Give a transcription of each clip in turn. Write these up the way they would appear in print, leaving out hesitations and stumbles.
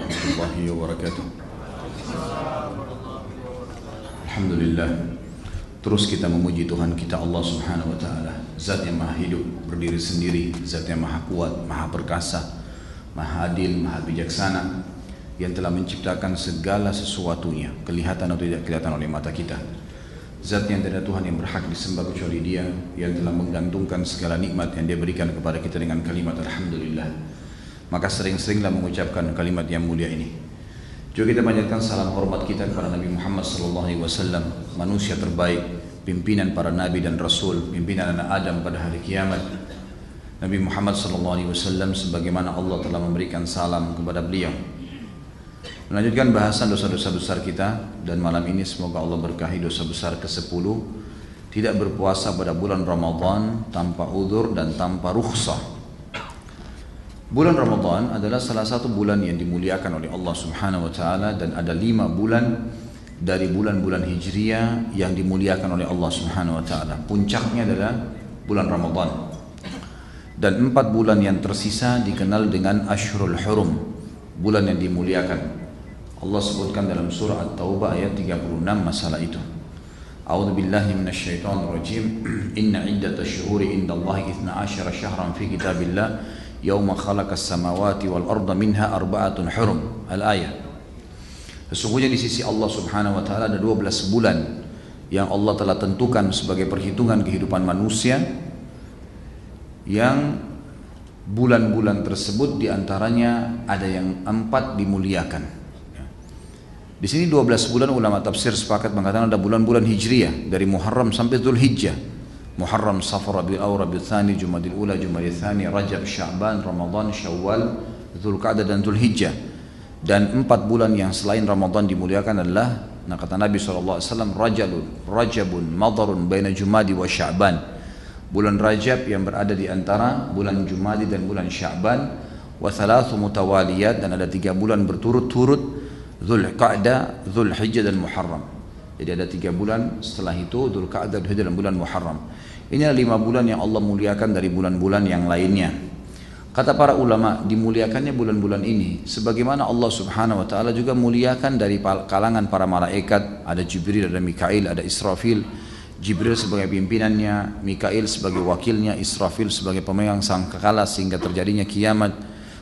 warahmatullahi wabarakatuh. Alhamdulillah. Terus kita memuji Tuhan kita Allah Subhanahu wa taala, Zat yang Maha hidup, berdiri sendiri, Zat yang Maha kuat, Maha perkasa, Maha adil, Maha bijaksana, yang telah menciptakan segala sesuatunya, kelihatan atau tidak kelihatan oleh mata kita. Zat yang tidak ada Tuhan yang berhak disembah kecuali Dia, yang telah menggantungkan segala nikmat yang Dia berikan kepada kita dengan kalimat Alhamdulillah. Maka sering-seringlah mengucapkan kalimat yang mulia ini. Juga kita panjatkan salam hormat kita kepada Nabi Muhammad SAW, manusia terbaik, pimpinan para nabi dan rasul, pimpinan anak Adam pada hari kiamat. Nabi Muhammad SAW sebagaimana Allah telah memberikan salam kepada beliau. Melanjutkan bahasan dosa-dosa besar kita, dan malam ini semoga Allah berkahi dosa besar ke-10, tidak berpuasa pada bulan Ramadan tanpa udzur dan tanpa rukhsah. Bulan Ramadan adalah salah satu bulan yang dimuliakan oleh Allah Subhanahu wa taala, dan ada 5 bulan dari bulan-bulan Hijriah yang dimuliakan oleh Allah Subhanahu wa taala. Puncaknya adalah bulan Ramadan. Dan 4 bulan yang tersisa dikenal dengan Ashhurul Hurum, bulan yang dimuliakan. Allah sebutkan dalam surah At-Taubah ayat 36 masalah itu. A'udzu billahi minasyaitonir rajim. Inna iddatash syuhuri indallahi 12 syahran fi kitabillah yauma khalaqas samawati wal arda minha arba'atun hurum. Al-ayah. Sesungguhnya di sisi Allah Subhanahu wa taala ada 12 bulan yang Allah telah tentukan sebagai perhitungan kehidupan manusia, yang bulan-bulan tersebut diantaranya ada yang 4 dimuliakan. Di sini 12 bulan ulama tafsir sepakat mengatakan ada bulan-bulan Hijriah dari Muharram sampai Dzulhijjah. Muharram, Safar, Rabiul Awwal, Rabiul Tsani, Jumadil Ula, Jumadil Tsani, Rajab, Sya'ban, Ramadan, Syawal, Dzulqa'dah dan Dzulhijjah. Dan 4 bulan yang selain Ramadan dimuliakan adalah, kata Nabi SAW, Rajabun, Madarun, Baina Jumadi wa Sya'ban. Bulan Rajab yang berada di antara bulan Jumadi dan bulan Sya'ban, wa thalathu mutawaliyat, dan ada 3 bulan berturut-turut, Dzulqa'dah, Dzulhijjah dan Muharram. Jadi ada 3 bulan setelah itu, Dzulqa'dah, Dzulhijjah dan bulan Muharram. Ini adalah 5 bulan yang Allah muliakan dari bulan-bulan yang lainnya. Kata para ulama, dimuliakannya bulan-bulan ini sebagaimana Allah Subhanahu wa taala juga muliakan dari kalangan para malaikat. Ada Jibril, ada Mikail, ada Israfil. Jibril sebagai pimpinannya, Mikail sebagai wakilnya, Israfil sebagai pemegang sangkakala sehingga terjadinya kiamat.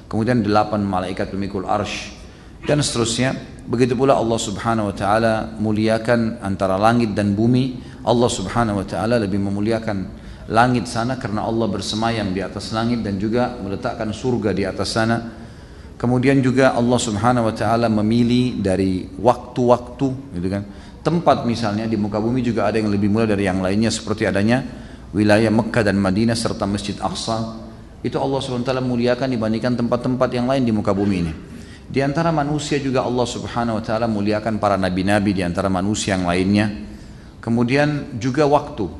Kemudian 8 malaikat pemikul arsy dan seterusnya. Begitu pula Allah Subhanahu wa taala muliakan antara langit dan bumi. Allah Subhanahu wa taala lebih memuliakan langit sana karena Allah bersemayam di atas langit dan juga meletakkan surga di atas sana. Kemudian juga Allah Subhanahu wa taala memilih dari waktu-waktu, gitu kan. Tempat misalnya di muka bumi juga ada yang lebih mulia dari yang lainnya, seperti adanya wilayah Mekkah dan Madinah serta Masjid Aqsa. Itu Allah Subhanahu wa taala muliakan dibandingkan tempat-tempat yang lain di muka bumi ini. Di antara manusia juga Allah Subhanahu wa taala muliakan para nabi-nabi di antara manusia yang lainnya. Kemudian juga waktu.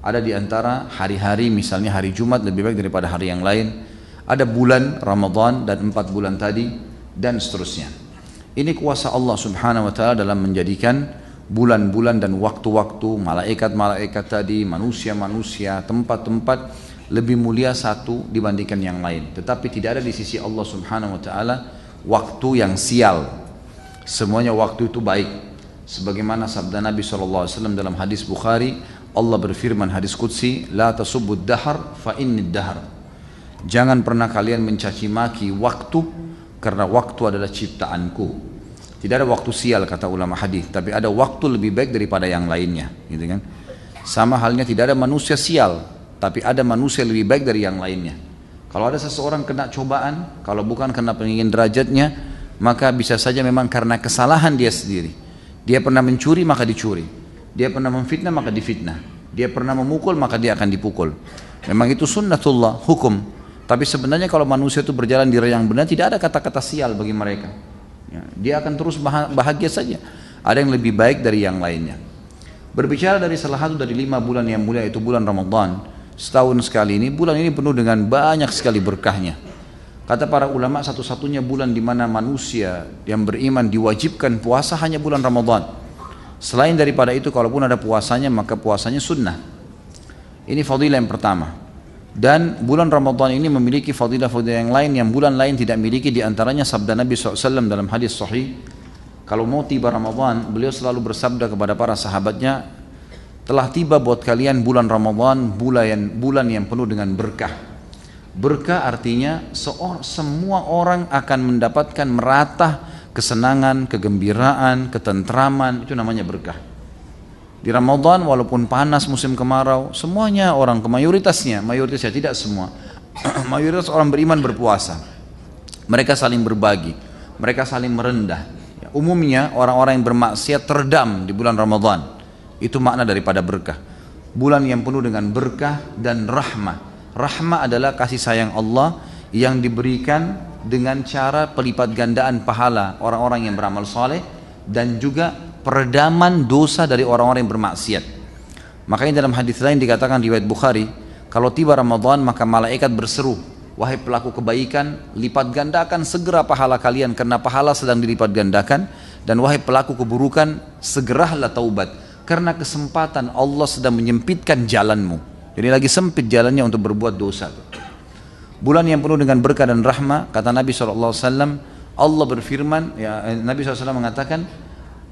Ada di antara hari-hari, misalnya hari Jumat lebih baik daripada hari yang lain. Ada bulan Ramadan dan 4 bulan tadi dan seterusnya. Ini kuasa Allah Subhanahu wa taala dalam menjadikan bulan-bulan dan waktu-waktu, malaikat-malaikat tadi, manusia-manusia, tempat-tempat lebih mulia satu dibandingkan yang lain. Tetapi tidak ada di sisi Allah Subhanahu wa taala waktu yang sial. Semuanya waktu itu baik. Sebagaimana sabda Nabi SAW dalam hadis Bukhari, Allah berfirman hadis qudsi, la tasubbud dahar fa innid dahar. Jangan pernah kalian mencaci maki waktu, karena waktu adalah ciptaanku. Tidak ada waktu sial kata ulama hadis, tapi ada waktu lebih baik daripada yang lainnya, gitu kan? Sama halnya tidak ada manusia sial, tapi ada manusia lebih baik dari yang lainnya. Kalau ada seseorang kena cobaan, kalau bukan karena peninggian derajatnya, maka bisa saja memang karena kesalahan dia sendiri. Dia pernah mencuri maka dicuri, dia pernah memfitnah maka difitnah, dia pernah memukul maka dia akan dipukul. Memang itu sunnatullah, hukum. Tapi sebenarnya kalau manusia itu berjalan di jalan yang benar, tidak ada kata-kata sial bagi mereka. Ya, dia akan terus bahagia saja. Ada yang lebih baik dari yang lainnya. Berbicara dari salah satu dari 5 bulan yang mulia, itu bulan Ramadan. Setahun sekali ini, bulan ini penuh dengan banyak sekali berkahnya. Kata para ulama, satu-satunya bulan di mana manusia yang beriman diwajibkan puasa hanya bulan Ramadan. Selain daripada itu, kalaupun ada puasanya, maka puasanya sunnah. Ini fadilah yang pertama. Dan bulan Ramadan ini memiliki fadilah-fadilah yang lain yang bulan lain tidak miliki, di antaranya sabda Nabi SAW dalam hadis sahih. Kalau mau tiba Ramadan, beliau selalu bersabda kepada para sahabatnya, telah tiba buat kalian bulan Ramadan, bulan yang penuh dengan berkah. Berkah artinya semua orang akan mendapatkan merata kesenangan, kegembiraan, ketentraman, itu namanya berkah. Di Ramadan walaupun panas musim kemarau, semuanya orang, mayoritasnya tidak semua, mayoritas orang beriman berpuasa. Mereka saling berbagi, mereka saling merendah. Umumnya orang-orang yang bermaksiat teredam di bulan Ramadan. Itu makna daripada berkah. Bulan yang penuh dengan berkah dan rahmah. Rahmah adalah kasih sayang Allah yang diberikan dengan cara pelipat gandaan pahala orang-orang yang beramal soleh, dan juga peredaman dosa dari orang-orang yang bermaksiat. Makanya dalam hadis lain dikatakan di riwayat Bukhari, kalau tiba Ramadan maka malaikat berseru, wahai pelaku kebaikan, lipat gandakan segera pahala kalian karena pahala sedang dilipat gandakan, dan wahai pelaku keburukan, segeralah taubat karena kesempatan Allah sedang menyempitkan jalanmu. Jadi lagi sempit jalannya untuk berbuat dosa. Bulan yang penuh dengan berkah dan rahmah, kata Nabi SAW, Allah berfirman, Nabi SAW mengatakan,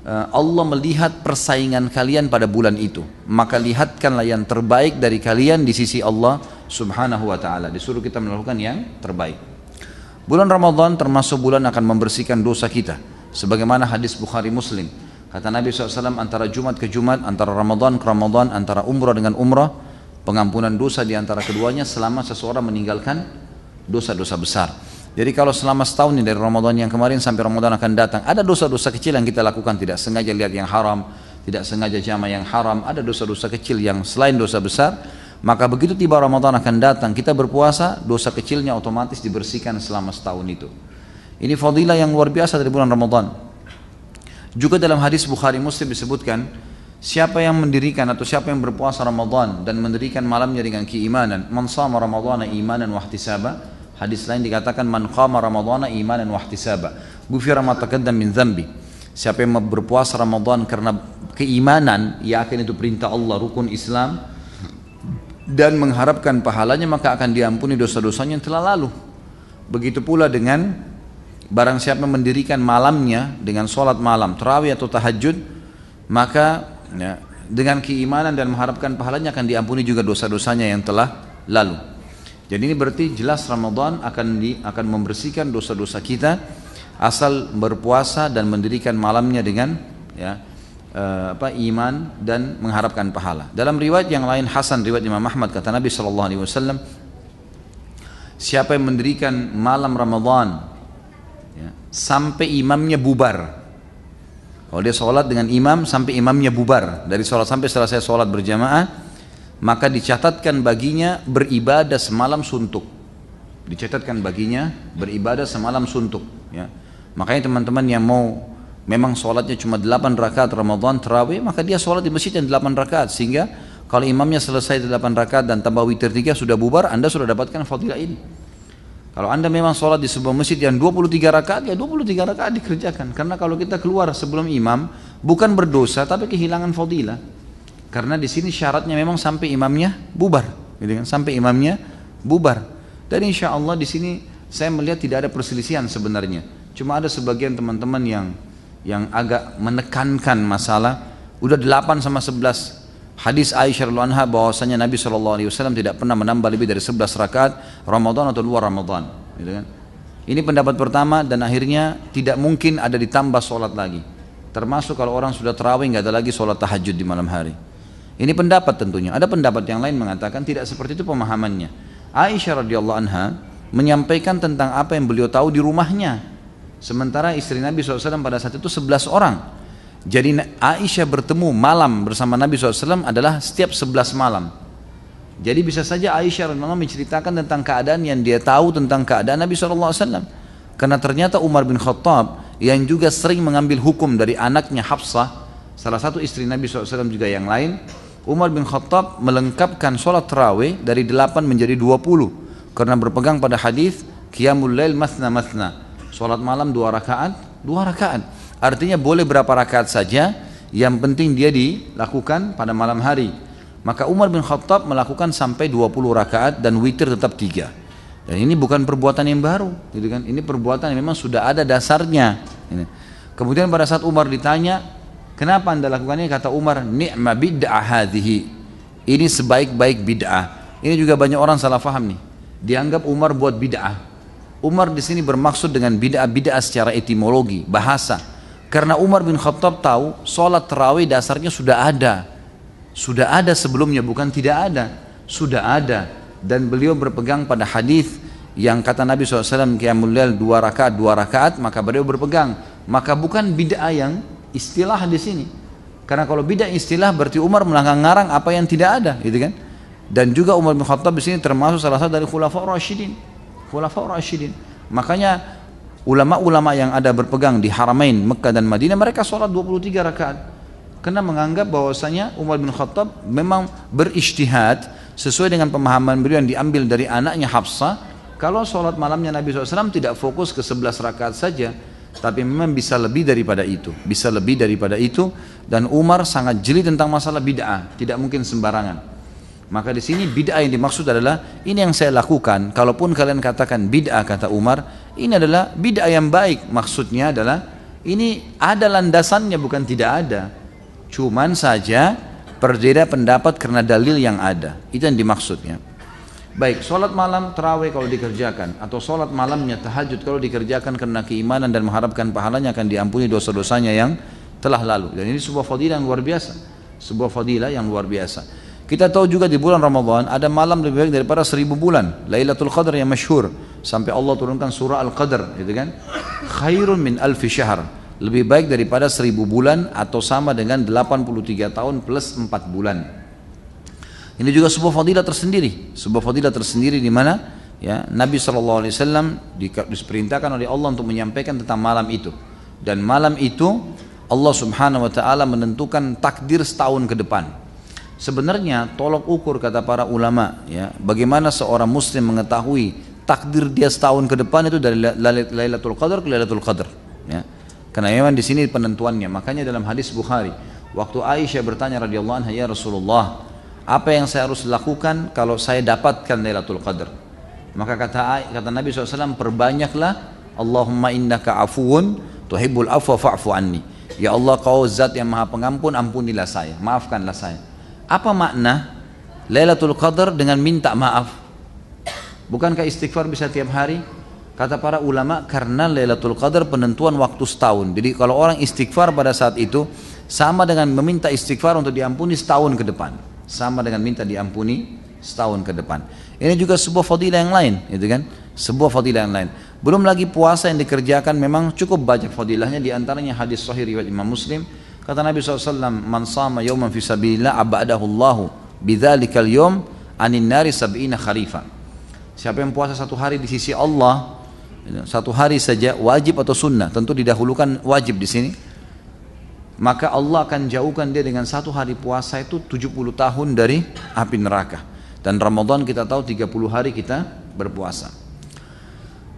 Allah melihat persaingan kalian pada bulan itu, maka lihatkanlah yang terbaik dari kalian di sisi Allah Subhanahu wa ta'ala. Disuruh kita melakukan yang terbaik. Bulan Ramadan termasuk bulan akan membersihkan dosa kita, sebagaimana hadis Bukhari Muslim. Kata Nabi SAW, antara Jumat ke Jumat, antara Ramadan ke Ramadan, antara umrah dengan umrah, pengampunan dosa di antara keduanya selama seseorang meninggalkan dosa-dosa besar. Jadi kalau selama setahun ini dari Ramadan yang kemarin sampai Ramadan akan datang, ada dosa-dosa kecil yang kita lakukan, tidak sengaja lihat yang haram, tidak sengaja jama yang haram, ada dosa-dosa kecil yang selain dosa besar, maka begitu tiba Ramadan akan datang, kita berpuasa, dosa kecilnya otomatis dibersihkan selama setahun itu. Ini fadilah yang luar biasa dari bulan Ramadan. Juga dalam hadis Bukhari Muslim disebutkan, siapa yang mendirikan atau siapa yang berpuasa Ramadan dan mendirikan malamnya dengan keimanan, man shama Ramadhana imanan wa ihtisaba. Hadis lain dikatakan, man qama Ramadhana imanan wa ihtisaba, ghufira ma taqaddam min dzambi. Siapa yang berpuasa Ramadan karena keimanan, yakin itu perintah Allah, rukun Islam, dan mengharapkan pahalanya, maka akan diampuni dosa-dosanya yang telah lalu. Begitu pula dengan barang siapa mendirikan malamnya dengan sholat malam, tarawih atau tahajud, maka dengan keimanan dan mengharapkan pahalanya akan diampuni juga dosa-dosanya yang telah lalu. Jadi ini berarti jelas Ramadan akan membersihkan dosa-dosa kita asal berpuasa dan mendirikan malamnya dengan iman dan mengharapkan pahala. Dalam riwayat yang lain hasan, riwayat Imam Ahmad, kata Nabi SAW, siapa yang mendirikan malam Ramadan sampai imamnya bubar, kalau dia sholat dengan imam sampai imamnya bubar, dari sholat sampai selesai sholat berjamaah, maka dicatatkan baginya beribadah semalam suntuk. Dicatatkan baginya beribadah semalam suntuk. Ya. Makanya teman-teman yang mau memang sholatnya cuma 8 rakaat Ramadan tarawih, maka dia sholat di masjid yang 8 rakaat, sehingga kalau imamnya selesai 8 rakaat dan tambah witir 3 sudah bubar, Anda sudah dapatkan fadilah ini. Kalau Anda memang sholat di sebuah masjid yang 23 rakaat, ya 23 rakaat dikerjakan. Karena kalau kita keluar sebelum imam, bukan berdosa tapi kehilangan fadilah. Karena di sini syaratnya memang sampai imamnya bubar, gitu kan? Sampai imamnya bubar. Dan insya Allah di sini saya melihat tidak ada perselisihan sebenarnya. Cuma ada sebagian teman-teman yang agak menekankan masalah. Udah 8 sama 11 hadis Aisyah radhiyallahu anha bahwasanya Nabi SAW tidak pernah menambah lebih dari 11 rakaat Ramadan atau luar Ramadan, gitu kan? Ini pendapat pertama, dan akhirnya tidak mungkin ada ditambah sholat lagi. Termasuk kalau orang sudah tarawih nggak ada lagi sholat tahajud di malam hari. Ini pendapat tentunya. Ada pendapat yang lain mengatakan tidak seperti itu pemahamannya. Aisyah radhiyallahu anha menyampaikan tentang apa yang beliau tahu di rumahnya. Sementara istri Nabi SAW pada saat itu 11 orang. Jadi Aisyah bertemu malam bersama Nabi SAW adalah setiap 11 malam. Jadi bisa saja Aisyah radhiyallahu anha menceritakan tentang keadaan yang dia tahu tentang keadaan Nabi SAW. Karena ternyata Umar bin Khattab yang juga sering mengambil hukum dari anaknya Hafsah, salah satu istri Nabi SAW juga yang lain, Umar bin Khattab melengkapkan sholat tarawih dari 8 menjadi 20 karena berpegang pada hadis qiyamul lail mathna mathna, sholat malam 2 rakaat 2 rakaat, artinya boleh berapa rakaat saja, yang penting dia dilakukan pada malam hari. Maka Umar bin Khattab melakukan sampai 20 rakaat dan witir tetap 3. Dan ini bukan perbuatan yang baru, gitu kan? Ini perbuatan yang memang sudah ada dasarnya. Kemudian pada saat Umar ditanya, kenapa anda lakukannya? Kata Umar, ni'ma bid'ah hadhihi. Ini sebaik-baik bid'ah. Ini juga banyak orang salah faham nih. Dianggap Umar buat bid'ah. Umar di sini bermaksud dengan bid'ah secara etimologi, bahasa. Karena Umar bin Khattab tahu sholat tarawih dasarnya sudah ada. Sudah ada sebelumnya, bukan tidak ada. Sudah ada. Dan beliau berpegang pada hadis yang kata Nabi SAW, qiyamul lail 2 rakaat, maka beliau berpegang. Maka bukan bid'ah yang istilah di sini. Karena kalau bid'ah istilah berarti Umar mengarang apa yang tidak ada, gitu kan? Dan juga Umar bin Khattab di sini termasuk salah satu dari khulafaur rasyidin. Makanya ulama-ulama yang ada berpegang di Haramain Mekah dan Madinah, mereka sholat 23 rakaat. Karena menganggap bahwasanya Umar bin Khattab memang berijtihad sesuai dengan pemahaman beliau yang diambil dari anaknya Hafsah. Kalau sholat malamnya Nabi SAW tidak fokus ke 11 rakaat saja, tapi memang bisa lebih daripada itu. Dan Umar sangat jeli tentang masalah bid'ah, tidak mungkin sembarangan. Maka di sini bid'ah yang dimaksud adalah ini yang saya lakukan. Kalaupun kalian katakan bid'ah, kata Umar, ini adalah bid'ah yang baik. Maksudnya adalah ini ada landasannya, bukan tidak ada. Cuman saja berbeda pendapat karena dalil yang ada. Itu yang dimaksudnya. Baik, sholat malam tarawih kalau dikerjakan, atau sholat malamnya tahajud kalau dikerjakan karena keimanan dan mengharapkan pahalanya, akan diampuni dosa-dosanya yang telah lalu. Dan ini sebuah fadilah yang luar biasa. Kita tahu juga di bulan Ramadan ada malam lebih baik daripada 1000 bulan, Lailatul Qadar yang masyhur, sampai Allah turunkan surah Al-Qadar, gitu kan? Khairun min alfi syahr, lebih baik daripada 1000 bulan atau sama dengan 83 tahun plus 4 bulan. Ini juga sebuah fadilah tersendiri, di mana ya Nabi SAW diperintahkan oleh Allah untuk menyampaikan tentang malam itu. Dan malam itu Allah Subhanahu wa taala menentukan takdir setahun ke depan. Sebenarnya tolok ukur kata para ulama ya, bagaimana seorang muslim mengetahui takdir dia setahun ke depan itu dari Lailatul Qadar ke Lailatul Qadar ya. Karena memang di sini penentuannya. Makanya dalam hadis Bukhari, waktu Aisyah bertanya radhiyallahu anha, ya Rasulullah, apa yang saya harus lakukan kalau saya dapatkan Lailatul Qadar? Maka kata Nabi SAW, perbanyaklah Allahumma innaka afuun tuhibbul afwa fa'fu anni. Ya Allah, kau zat yang maha pengampun, ampunilah saya, maafkanlah saya. Apa makna Lailatul Qadar dengan minta maaf? Bukankah istighfar bisa tiap hari? Kata para ulama, karena Lailatul Qadar penentuan waktu setahun. Jadi kalau orang istighfar pada saat itu sama dengan meminta istighfar untuk diampuni setahun ke depan. Sama dengan minta diampuni setahun ke depan. Ini juga sebuah fadilah yang lain, gitu kan? Sebuah fadilah yang lain. Belum lagi puasa yang dikerjakan memang cukup banyak fadilahnya, di antaranya hadis sahih riwayat Imam Muslim. Kata Nabi SAW, man sama yawman fi sabilillah abadahu Allahu bidzalikal yawm anin nari sab'ina kharifa. Siapa yang puasa satu hari di sisi Allah, satu hari saja, wajib atau sunnah, tentu didahulukan wajib di sini, maka Allah akan jauhkan dia dengan satu hari puasa itu 70 tahun dari api neraka. Dan Ramadan kita tahu 30 hari kita berpuasa.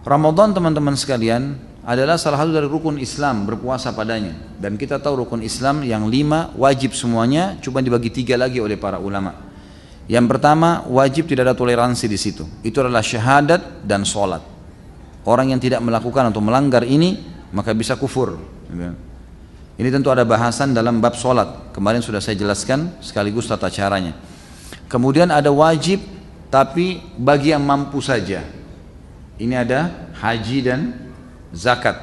Ramadan teman-teman sekalian adalah salah satu dari rukun Islam, berpuasa padanya. Dan kita tahu rukun Islam yang 5 wajib semuanya, cuma dibagi 3 lagi oleh para ulama. Yang pertama, wajib tidak ada toleransi di situ. Itu adalah syahadat dan sholat. Orang yang tidak melakukan atau melanggar ini maka bisa kufur. Ini tentu ada bahasan dalam bab sholat. Kemarin sudah saya jelaskan sekaligus tata caranya. Kemudian ada wajib tapi bagi yang mampu saja. Ini ada haji dan zakat.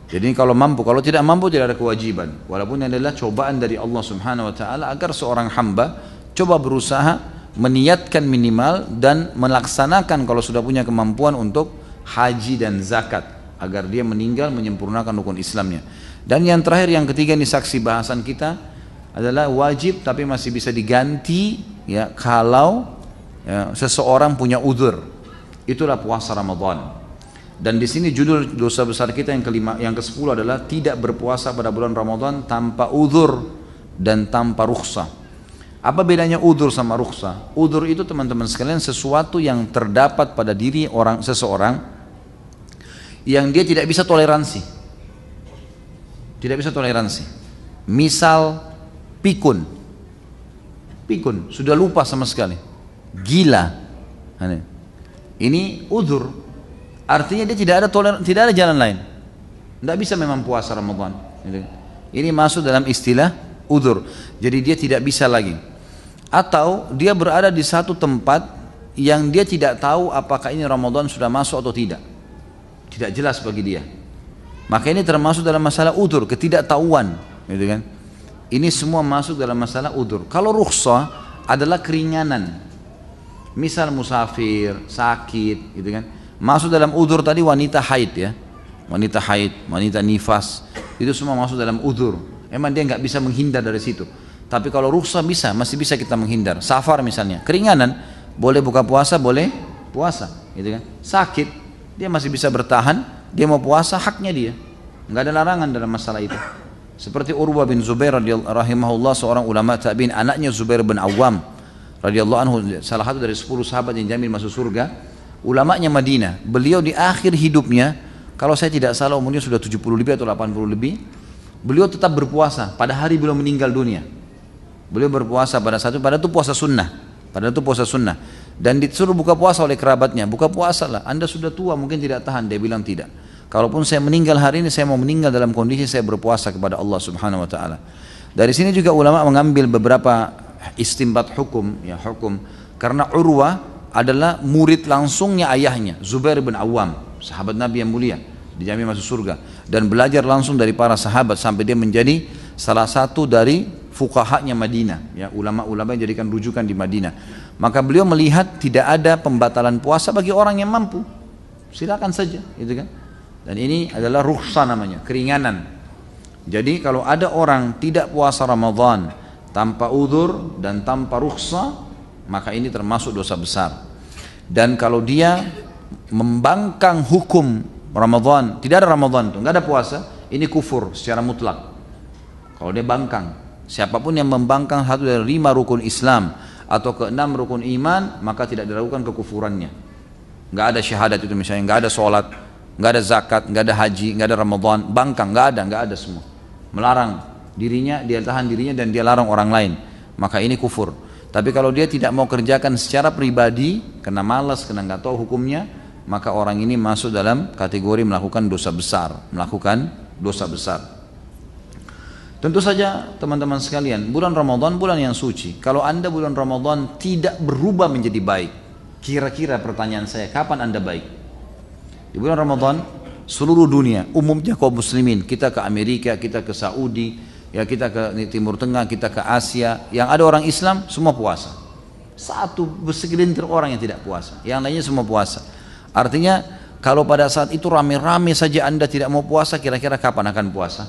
Jadi kalau mampu, kalau tidak mampu tidak ada kewajiban. Walaupun ini adalah cobaan dari Allah Subhanahu wa taala agar seorang hamba coba berusaha meniatkan minimal dan melaksanakan kalau sudah punya kemampuan untuk haji dan zakat, agar dia meninggal menyempurnakan rukun Islamnya. Dan yang terakhir, yang ketiga, ini saksi bahasan kita, adalah wajib tapi masih bisa diganti ya kalau ya, seseorang punya uzur. Itulah puasa Ramadan. Dan di sini judul dosa besar kita yang ke-10 adalah tidak berpuasa pada bulan Ramadan tanpa uzur dan tanpa rukhsah. Apa bedanya uzur sama rukhsah? Uzur itu teman-teman sekalian sesuatu yang terdapat pada diri seseorang yang dia tidak bisa toleransi. Tidak bisa toleransi. Misal pikun. pikun, sudah lupa sama sekali. Gila. Ini uzur. Artinya dia tidak ada jalan lain. Tidak bisa memang puasa Ramadan. Ini masuk dalam istilah uzur. Jadi dia tidak bisa lagi. Atau dia berada di satu tempat yang dia tidak tahu apakah ini Ramadan sudah masuk atau tidak. Tidak jelas bagi dia. Maka ini termasuk dalam masalah uzur, ketidaktahuan, gitu kan? Ini semua masuk dalam masalah uzur. Kalau rukhsah adalah keringanan. Misal musafir, sakit, gitu kan? Masuk dalam uzur tadi wanita haid ya. Wanita haid, wanita nifas, itu semua masuk dalam uzur. Emang dia nggak bisa menghindar dari situ. Tapi kalau rukhsah bisa, masih bisa kita menghindar. Safar misalnya, keringanan, boleh buka puasa, boleh puasa, gitu kan? Sakit, dia masih bisa bertahan, dia mau puasa, haknya dia. Nggak ada larangan dalam masalah itu. Seperti Urwah bin Zubair rahimahullah, seorang ulama tabi'in, anaknya Zubair bin Awam radhiyallahu anhu, salah satu dari 10 sahabat yang jamin masuk surga. Ulamanya Madinah. Beliau di akhir hidupnya, kalau saya tidak salah umurnya sudah 70 lebih atau 80 lebih, beliau tetap berpuasa pada hari beliau meninggal dunia. Beliau berpuasa pada saat itu, padahal itu puasa sunnah. Padahal itu puasa sunnah. Dan disuruh buka puasa oleh kerabatnya. Buka puasa lah, Anda sudah tua mungkin tidak tahan. Dia bilang tidak. Kalaupun saya meninggal hari ini, saya mau meninggal dalam kondisi saya berpuasa kepada Allah Subhanahu Wa Taala. Dari sini juga ulama mengambil beberapa istinbat hukum, ya hukum. Karena Urwah adalah murid langsungnya ayahnya, Zubair bin Awam, sahabat Nabi yang mulia, dijamin masuk surga. Dan belajar langsung dari para sahabat sampai dia menjadi salah satu dari fuqahanya Madinah, ya, ulama-ulama yang jadikan rujukan di Madinah. Maka beliau melihat tidak ada pembatalan puasa bagi orang yang mampu, silakan saja, gitu kan. Dan ini adalah rukhsah namanya, keringanan. Jadi kalau ada orang tidak puasa Ramadan tanpa uzur dan tanpa rukhsah, maka ini termasuk dosa besar. Dan kalau dia membangkang hukum Ramadan, tidak ada Ramadan itu, nggak ada puasa, ini kufur secara mutlak. Kalau dia bangkang, siapapun yang membangkang satu dari 5 rukun Islam atau ke-6 rukun iman, maka tidak diragukan kekufurannya. Nggak ada syahadat itu misalnya, nggak ada sholat, nggak ada zakat, nggak ada haji, nggak ada Ramadan, bangkang, nggak ada semua. Melarang dirinya, dia tahan dirinya dan dia larang orang lain, maka ini kufur. Tapi kalau dia tidak mau kerjakan secara pribadi, karena malas, karena nggak tahu hukumnya, maka orang ini masuk dalam kategori melakukan dosa besar, Tentu saja teman-teman sekalian, bulan Ramadan bulan yang suci. Kalau Anda bulan Ramadan tidak berubah menjadi baik, kira-kira pertanyaan saya, kapan Anda baik? Di bulan Ramadan seluruh dunia, umumnya kaum muslimin, kita ke Amerika, kita ke Saudi, ya kita ke Timur Tengah, kita ke Asia, yang ada orang Islam semua puasa. Satu segelintir orang yang tidak puasa, yang lainnya semua puasa. Artinya kalau pada saat itu rame-rame saja Anda tidak mau puasa, kira-kira kapan akan puasa?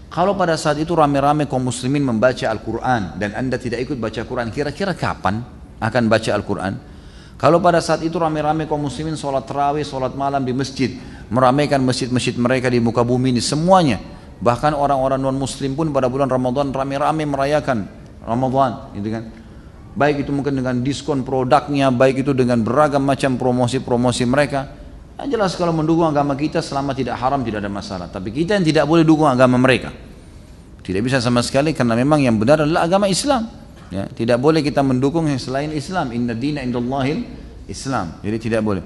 Kalau pada saat itu rame-rame kaum muslimin membaca Al-Quran dan Anda tidak ikut baca Quran, kira-kira kapan akan baca Al-Quran? Kalau pada saat itu rame-rame kaum muslimin sholat tarawih, sholat malam di masjid, meramaikan masjid-masjid mereka di muka bumi ini semuanya, bahkan orang-orang non-muslim pun pada bulan Ramadan rame-rame merayakan Ramadan, gitu kan? Baik itu mungkin dengan diskon produknya, baik itu dengan beragam macam promosi-promosi mereka. Yang jelas kalau mendukung agama kita selama tidak haram tidak ada masalah. Tapi kita yang tidak boleh dukung agama mereka, tidak bisa sama sekali, karena memang yang benar adalah agama Islam. Ya, tidak boleh kita mendukung yang selain Islam. Inna dina indallahil Islam. Jadi tidak boleh.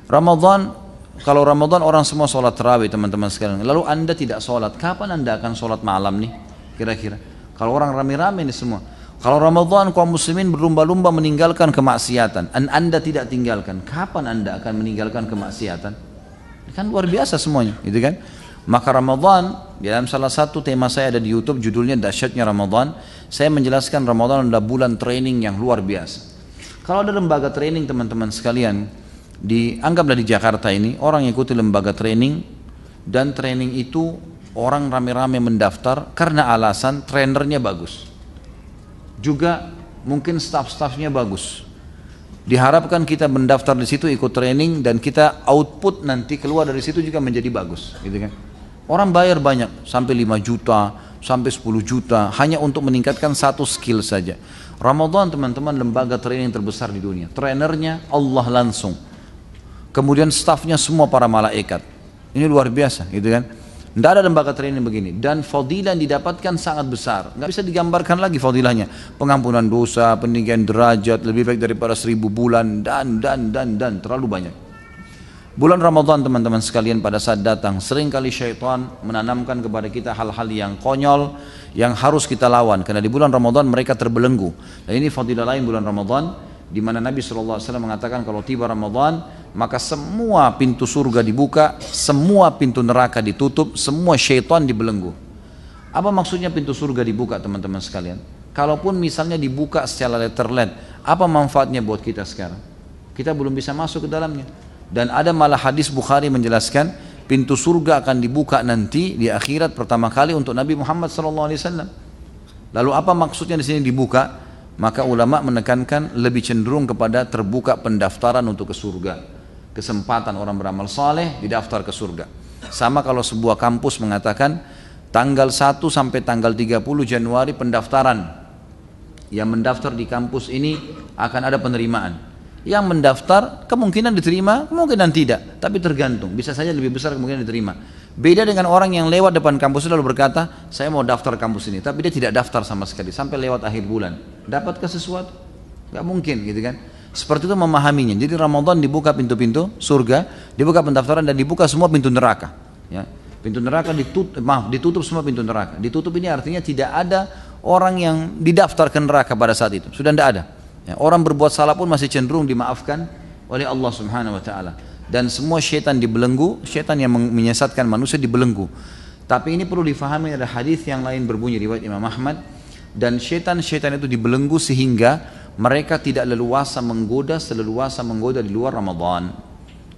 Ramadan, kalau Ramadan orang semua sholat tarawih teman-teman sekalian, lalu Anda tidak sholat, kapan Anda akan sholat malam nih? Kira-kira. Kalau orang rame-rame ini semua. Kalau Ramadan kaum muslimin berlumba-lumba meninggalkan kemaksiatan, dan Anda tidak tinggalkan, kapan Anda akan meninggalkan kemaksiatan? Kan luar biasa semuanya, gitu kan? Maka Ramadan, dalam salah satu tema saya ada di YouTube, judulnya Dahsyatnya Ramadan. Saya menjelaskan Ramadan adalah bulan training yang luar biasa. Kalau ada lembaga training teman-teman sekalian, anggaplah di Jakarta ini, orang ikuti lembaga training, dan training itu orang rame-rame mendaftar karena alasan trainernya bagus. Juga mungkin staff-staffnya bagus. Diharapkan kita mendaftar di situ, ikut training, dan kita output nanti keluar dari situ juga menjadi bagus, gitu kan? Orang bayar banyak, sampai 5 juta, sampai 10 juta, hanya untuk meningkatkan satu skill saja. Ramadan teman-teman lembaga training terbesar di dunia. Trainernya Allah langsung. Kemudian staffnya semua para malaikat. Ini luar biasa, gitu kan? Tidak ada lembaga training begini. Dan fadilah yang didapatkan sangat besar. Nggak bisa digambarkan lagi fadilahnya. Pengampunan dosa, peninggian derajat, lebih baik daripada 1000 bulan, dan. Terlalu banyak. Bulan Ramadan teman-teman sekalian pada saat datang, seringkali syaitan menanamkan kepada kita hal-hal yang konyol, yang harus kita lawan. Karena di bulan Ramadan mereka terbelenggu. Dan ini fadilah lain bulan Ramadan, di mana Nabi SAW mengatakan kalau tiba Ramadan, maka semua pintu surga dibuka, semua pintu neraka ditutup, semua syaitan dibelenggu. Apa maksudnya pintu surga dibuka teman-teman sekalian? Kalaupun misalnya dibuka secara letterlet, apa manfaatnya buat kita sekarang? Kita belum bisa masuk ke dalamnya. Dan ada malah hadis Bukhari menjelaskan, pintu surga akan dibuka nanti di akhirat pertama kali untuk Nabi Muhammad SAW. Lalu apa maksudnya di sini dibuka? Maka ulama menekankan lebih cenderung kepada terbuka pendaftaran untuk ke surga. Kesempatan orang beramal saleh didaftar ke surga. Sama kalau sebuah kampus mengatakan tanggal 1 sampai tanggal 30 Januari pendaftaran. Yang mendaftar di kampus ini akan ada penerimaan. Yang mendaftar kemungkinan diterima, kemungkinan tidak, tapi tergantung. Bisa saja lebih besar kemungkinan diterima. Beda dengan orang yang lewat depan kampus lalu berkata, saya mau daftar kampus ini, tapi dia tidak daftar sama sekali sampai lewat akhir bulan. Dapatkah sesuatu? Gak mungkin gitu kan. Seperti itu memahaminya. Jadi Ramadan dibuka pintu-pintu surga, dibuka pendaftaran dan dibuka semua pintu neraka. Ya. Pintu neraka ditutup semua pintu neraka. Ditutup ini artinya tidak ada orang yang didaftar ke neraka pada saat itu. Sudah tidak ada. Ya, orang berbuat salah pun masih cenderung dimaafkan oleh Allah Subhanahu Wa Taala. Dan semua syaitan dibelenggu, syaitan yang menyesatkan manusia dibelenggu. Tapi ini perlu difahami, ada hadis yang lain berbunyi riwayat Imam Ahmad, dan syaitan-syaitan itu dibelenggu sehingga mereka tidak leluasa menggoda seleluasa menggoda di luar Ramadan.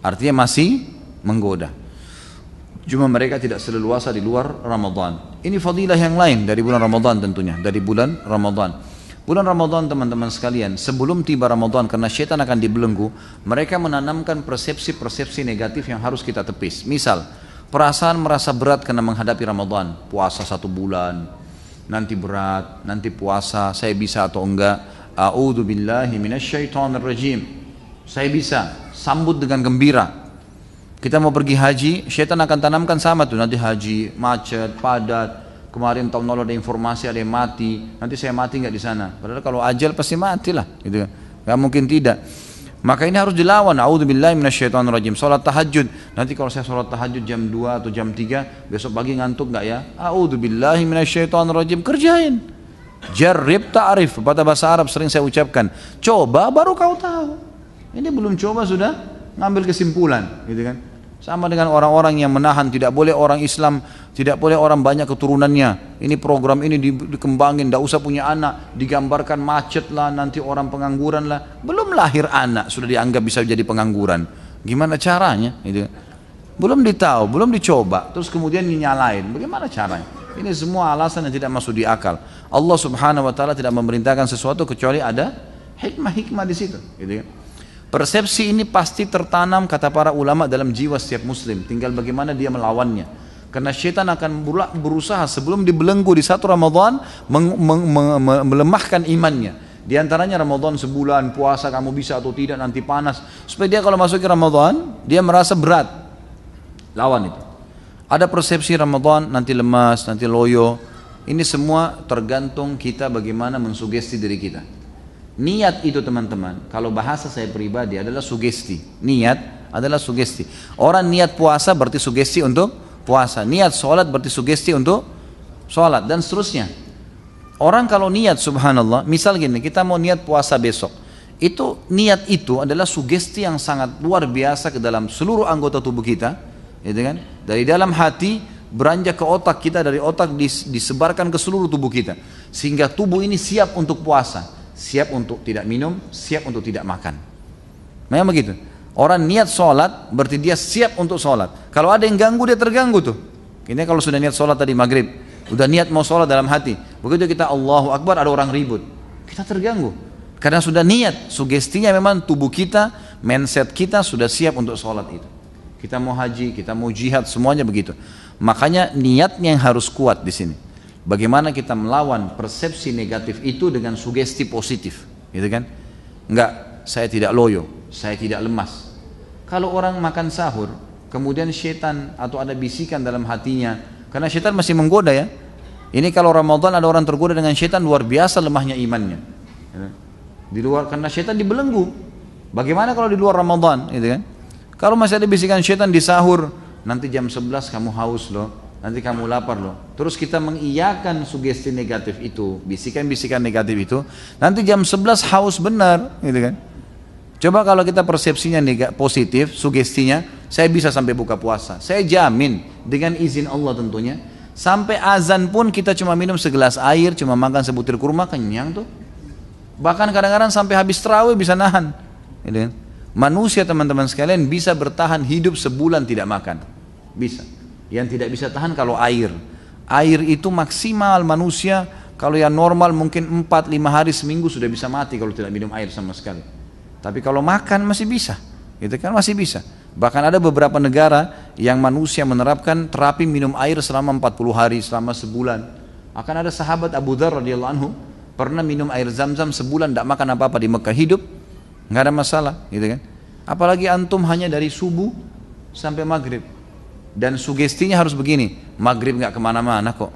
Artinya masih menggoda, cuma mereka tidak seleluasa di luar Ramadan. Ini fadilah yang lain dari bulan Ramadan tentunya, dari bulan Ramadan. Bulan Ramadan teman-teman sekalian, sebelum tiba Ramadan karena syaitan akan dibelenggu, mereka menanamkan persepsi-persepsi negatif yang harus kita tepis. Misal, perasaan merasa berat karena menghadapi Ramadan, puasa 1 bulan, nanti berat, nanti puasa, saya bisa atau enggak. A'udzu billahi minasyaitonir rajim. Saya bisa, sambut dengan gembira. Kita mau pergi haji, syaitan akan tanamkan sama tuh, nanti haji macet, padat. Kemarin tahun lalu ada informasi ada yang mati, nanti saya mati nggak di sana. Padahal kalau ajal pasti matilah, gitu kan? Nggak mungkin tidak. Maka ini harus dilawan. A'udzubillahi minasyaitonirrajim. Salat tahajud, nanti kalau saya salat tahajud jam 2 atau jam 3, besok pagi ngantuk nggak ya? A'udzubillahi minasyaitonirrajim. Kerjain. Jarrib ta'rif, pada bahasa Arab sering saya ucapkan. Coba baru kau tahu. Ini belum coba sudah ngambil kesimpulan, gitu kan? Sama dengan orang-orang yang menahan, tidak boleh orang Islam, tidak boleh orang banyak keturunannya. Ini program ini dikembangin, tidak usah punya anak, digambarkan macet lah, nanti orang pengangguran lah. Belum lahir anak sudah dianggap bisa jadi pengangguran. Gimana caranya? Gitu. Belum ditahu, belum dicoba, terus kemudian dinyalain. Bagaimana caranya? Ini semua alasan yang tidak masuk di akal. Allah Subhanahu Wa Taala tidak memerintahkan sesuatu kecuali ada hikmah-hikmah di situ. Gitu kan? Persepsi ini pasti tertanam kata para ulama dalam jiwa setiap muslim, tinggal bagaimana dia melawannya. Karena syaitan akan berusaha sebelum dibelenggu di satu Ramadan melemahkan imannya. Di antaranya Ramadan sebulan, puasa kamu bisa atau tidak, nanti panas. Supaya dia kalau masuk ke Ramadan, dia merasa berat. Lawan itu. Ada persepsi Ramadan nanti lemas, nanti loyo. Ini semua tergantung kita bagaimana mensugesti diri kita. Niat itu teman-teman, kalau bahasa saya pribadi adalah sugesti. Niat adalah sugesti. Orang niat puasa berarti sugesti untuk puasa. Niat sholat berarti sugesti untuk sholat dan seterusnya. Orang kalau niat subhanallah, misal gini, kita mau niat puasa besok. Itu niat itu adalah sugesti yang sangat luar biasa ke dalam seluruh anggota tubuh kita, gitu kan? Dari dalam hati beranjak ke otak kita, dari otak disebarkan ke seluruh tubuh kita, sehingga tubuh ini siap untuk puasa. Siap untuk tidak minum, siap untuk tidak makan. Memang begitu. Orang niat sholat berarti dia siap untuk sholat. Kalau ada yang ganggu dia terganggu tuh. Ini kalau sudah niat sholat tadi maghrib, udah niat mau sholat dalam hati, begitu kita Allahu Akbar ada orang ribut, kita terganggu. Karena sudah niat, sugestinya memang tubuh kita, mindset kita sudah siap untuk sholat itu. Kita mau haji, kita mau jihad, semuanya begitu. Makanya niatnya yang harus kuat di sini. Bagaimana kita melawan persepsi negatif itu dengan sugesti positif, gitu kan? Enggak, saya tidak loyo, saya tidak lemas. Kalau orang makan sahur, kemudian syaitan atau ada bisikan dalam hatinya, karena syaitan masih menggoda ya. Ini kalau Ramadan ada orang tergoda dengan syaitan, luar biasa lemahnya imannya. Di luar, karena syaitan dibelenggu. Bagaimana kalau di luar Ramadan, gitu kan? Kalau masih ada bisikan syaitan di sahur, nanti jam 11 kamu haus loh, nanti kamu lapar loh. Terus kita mengiyakan sugesti negatif itu, bisikan-bisikan negatif itu, nanti jam 11 haus benar, gitu kan? Coba kalau kita persepsinya positif, sugestinya, saya bisa sampai buka puasa. Saya jamin dengan izin Allah tentunya, sampai azan pun kita cuma minum segelas air, cuma makan sebutir kurma, kenyang tuh. Bahkan kadang-kadang sampai habis tarawih bisa nahan, gitu kan? Manusia teman-teman sekalian bisa bertahan hidup sebulan tidak makan, bisa. Yang tidak bisa tahan kalau air itu maksimal manusia, kalau yang normal mungkin 4-5 hari seminggu sudah bisa mati kalau tidak minum air sama sekali. Tapi kalau makan masih bisa, gitu kan, masih bisa. Bahkan ada beberapa negara yang manusia menerapkan terapi minum air selama 40 hari, selama sebulan. Akan ada sahabat Abu Dzar radhiyallahu anhu pernah minum air zam-zam sebulan, tidak makan apa-apa di Mekah, hidup nggak ada masalah, gitu kan. Apalagi antum hanya dari subuh sampai maghrib, dan sugestinya harus begini, maghrib nggak kemana-mana kok.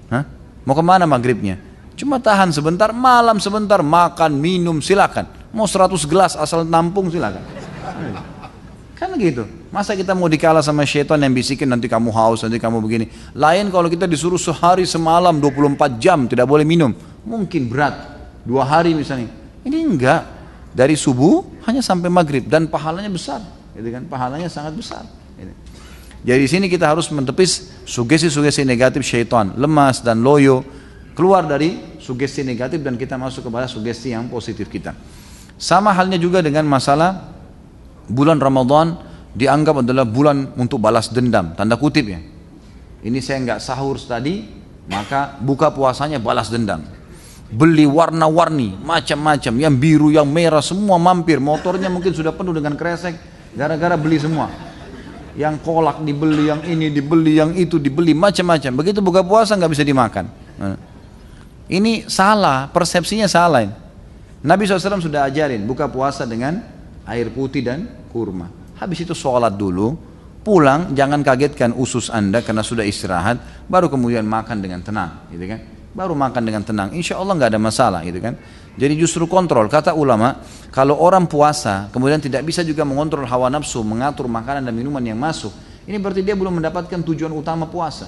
Hah? Mau kemana maghribnya? Cuma tahan sebentar, malam sebentar, makan, minum, silakan. Mau 100 gelas asal nampung silakan. Kan gitu. Masa kita mau dikalah sama syaitan yang bisikin nanti kamu haus, nanti kamu begini. Lain kalau kita disuruh sehari semalam 24 jam tidak boleh minum, mungkin berat. 2 hari misalnya. Ini enggak. Dari subuh hanya sampai maghrib, dan pahalanya besar, gitu kan? Pahalanya sangat besar. Jadi di sini kita harus mentepis sugesti-sugesti negatif syaitan, lemas dan loyo, keluar dari sugesti negatif dan kita masuk kepada sugesti yang positif kita. Sama halnya juga dengan masalah bulan Ramadan dianggap adalah bulan untuk balas dendam, tanda kutip ya. Ini saya nggak sahur tadi, maka buka puasanya balas dendam. Beli warna-warni, macam-macam, yang biru, yang merah, semua mampir. Motornya mungkin sudah penuh dengan kresek, gara-gara beli semua. Yang kolak dibeli, yang ini dibeli, yang itu dibeli, macam-macam. Begitu buka puasa nggak bisa dimakan. Ini salah, persepsinya salah. Nabi SAW sudah ajarin buka puasa dengan air putih dan kurma. Habis itu sholat dulu, pulang jangan kagetkan usus anda karena sudah istirahat, baru kemudian makan dengan tenang, gitu kan? Baru makan dengan tenang, insya Allah nggak ada masalah, gitu kan? Jadi justru kontrol. Kata ulama, kalau orang puasa kemudian tidak bisa juga mengontrol hawa nafsu, mengatur makanan dan minuman yang masuk, ini berarti dia belum mendapatkan tujuan utama puasa.